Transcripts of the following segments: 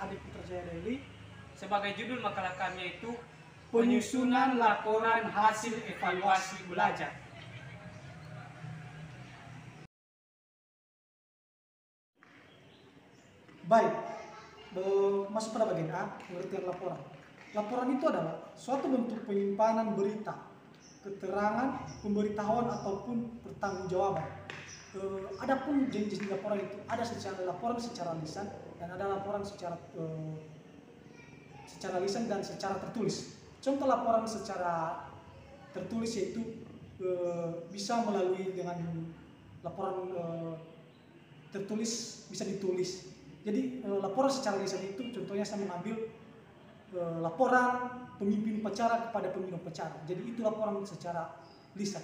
Adi Putra Jaya Daily. Sebagai judul makalah kami yaitu Penyusunan laporan hasil evaluasi belajar. Baik, masuk pada bagian A, pengertian laporan. Laporan itu adalah suatu bentuk penyimpanan berita, keterangan, pemberitahuan ataupun pertanggungjawaban. Adapun jenis laporan itu ada laporan secara lisan dan ada laporan secara lisan dan secara tertulis. Contoh laporan secara tertulis yaitu bisa melalui dengan laporan tertulis bisa ditulis. Jadi laporan secara lisan itu contohnya saya mengambil laporan pemimpin upacara kepada pemimpin upacara. Jadi itu laporan secara lisan.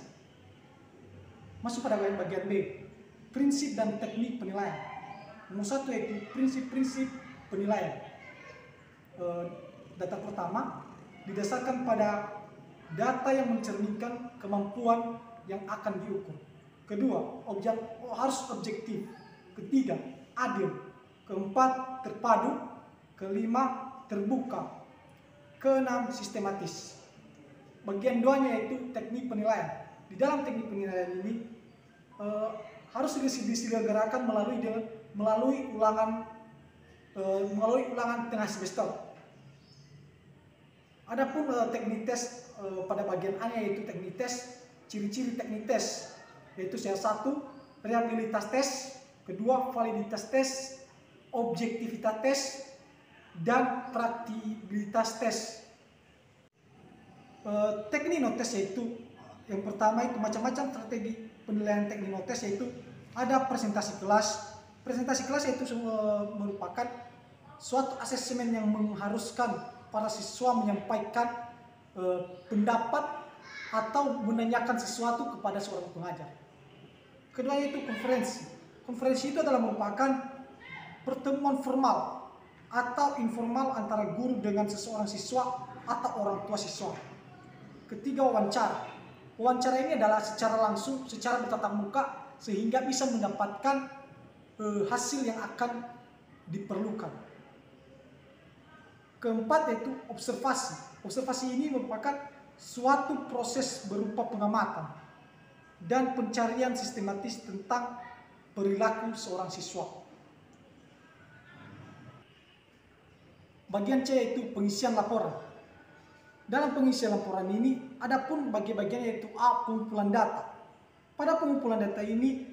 Masuk pada bagian B, prinsip dan teknik penilaian. Nomor 1 yaitu prinsip-prinsip penilaian. Data pertama didasarkan pada data yang mencerminkan kemampuan yang akan diukur. Kedua, harus objektif. Ketiga, adil. Keempat, terpadu. Kelima, terbuka. Keenam, sistematis. Bagian 2-nya yaitu teknik penilaian. Di dalam teknik penilaian ini harus diselenggarakan melalui ulangan tengah semester. Adapun teknik tes pada bagian A yaitu teknik tes, ciri-ciri teknik tes yaitu yang 1 reliabilitas tes, kedua validitas tes, objektivitas tes, dan praktikabilitas tes. Teknik notes yaitu yang pertama itu macam-macam strategi penilaian teknik notes yaitu ada presentasi kelas. Presentasi kelas yaitu merupakan suatu asesmen yang mengharuskan para siswa menyampaikan pendapat atau menanyakan sesuatu kepada seorang pengajar. Kedua yaitu konferensi. Konferensi itu adalah merupakan pertemuan formal atau informal antara guru dengan seseorang siswa atau orang tua siswa. Ketiga, wawancara. Wawancara ini adalah secara langsung, secara bertatap muka sehingga bisa mendapatkan hasil yang akan diperlukan. Keempat yaitu observasi. Observasi ini merupakan suatu proses berupa pengamatan dan pencarian sistematis tentang perilaku seorang siswa. Bagian C yaitu pengisian laporan. Dalam pengisian laporan ini, adapun bagian-bagian yaitu A, pengumpulan data. Pada pengumpulan data ini,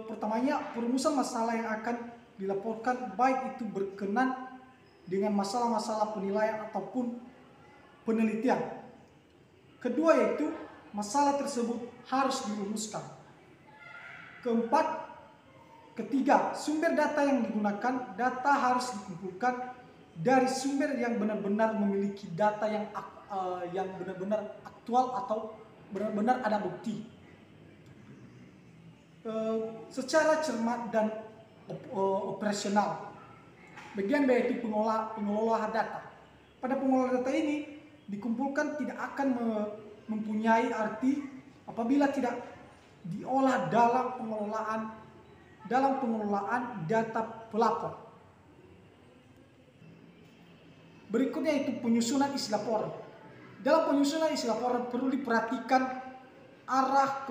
pertamanya perumusan masalah yang akan dilaporkan baik itu berkenan dengan masalah-masalah penilaian ataupun penelitian. Kedua yaitu masalah tersebut harus dirumuskan. Ketiga, sumber data yang digunakan, data harus dikumpulkan dari sumber yang benar-benar memiliki data yang benar-benar aktual atau benar-benar ada bukti. Secara cermat dan operasional. Bagian B yaitu pengelola data. Pada pengelola data ini dikumpulkan tidak akan mempunyai arti apabila tidak diolah dalam pengelolaan data pelapor. Berikutnya itu penyusunan isi laporan. Dalam penyusunan isi laporan perlu diperhatikan arah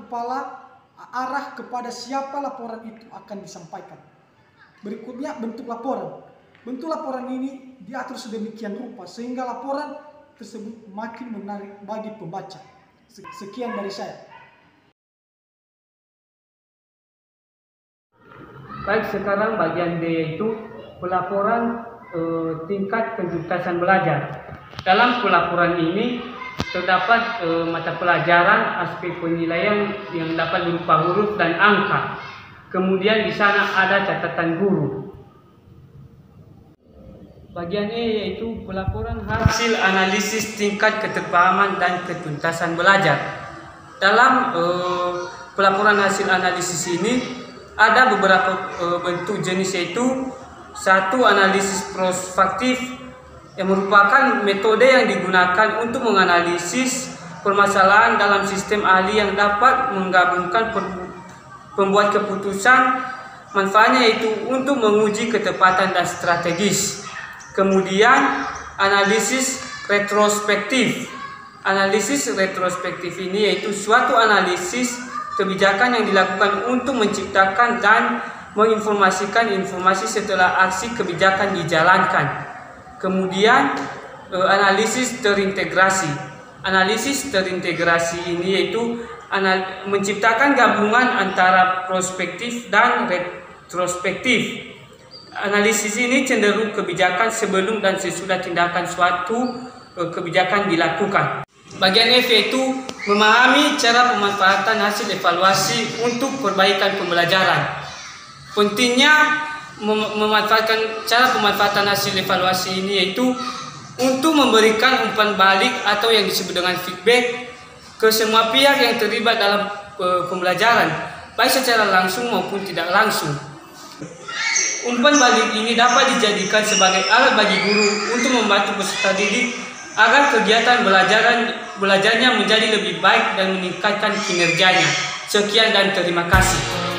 kepada siapa laporan itu akan disampaikan. Berikutnya bentuk laporan. Bentuk laporan ini diatur sedemikian rupa sehingga laporan tersebut makin menarik bagi pembaca. Sekian dari saya. Baik, sekarang bagian D yaitu pelaporan tingkat ketuntasan belajar. Dalam pelaporan ini terdapat mata pelajaran aspek penilaian yang dapat berupa huruf dan angka. Kemudian di sana ada catatan guru. Bagian E yaitu pelaporan hasil analisis tingkat keterpahaman dan ketuntasan belajar. Dalam pelaporan hasil analisis ini ada beberapa bentuk jenis yaitu 1. Analisis prospektif yang merupakan metode yang digunakan untuk menganalisis permasalahan dalam sistem ahli yang dapat menggabungkan pembuat keputusan. Manfaatnya yaitu untuk menguji ketepatan dan strategis. Kemudian analisis retrospektif. Analisis retrospektif ini yaitu suatu analisis kebijakan yang dilakukan untuk menciptakan dan menginformasikan informasi setelah aksi kebijakan dijalankan. Kemudian analisis terintegrasi. Analisis terintegrasi ini yaitu menciptakan gabungan antara prospektif dan retrospektif. Analisis ini cenderung kebijakan sebelum dan sesudah tindakan suatu kebijakan dilakukan. Bagian F yaitu memahami cara pemanfaatan hasil evaluasi untuk perbaikan pembelajaran. Pentingnya memanfaatkan cara pemanfaatan hasil evaluasi ini yaitu untuk memberikan umpan balik atau yang disebut dengan feedback ke semua pihak yang terlibat dalam pembelajaran, baik secara langsung maupun tidak langsung. Umpan balik ini dapat dijadikan sebagai alat bagi guru untuk membantu peserta didik agar kegiatan belajarnya menjadi lebih baik dan meningkatkan kinerjanya. Sekian dan terima kasih.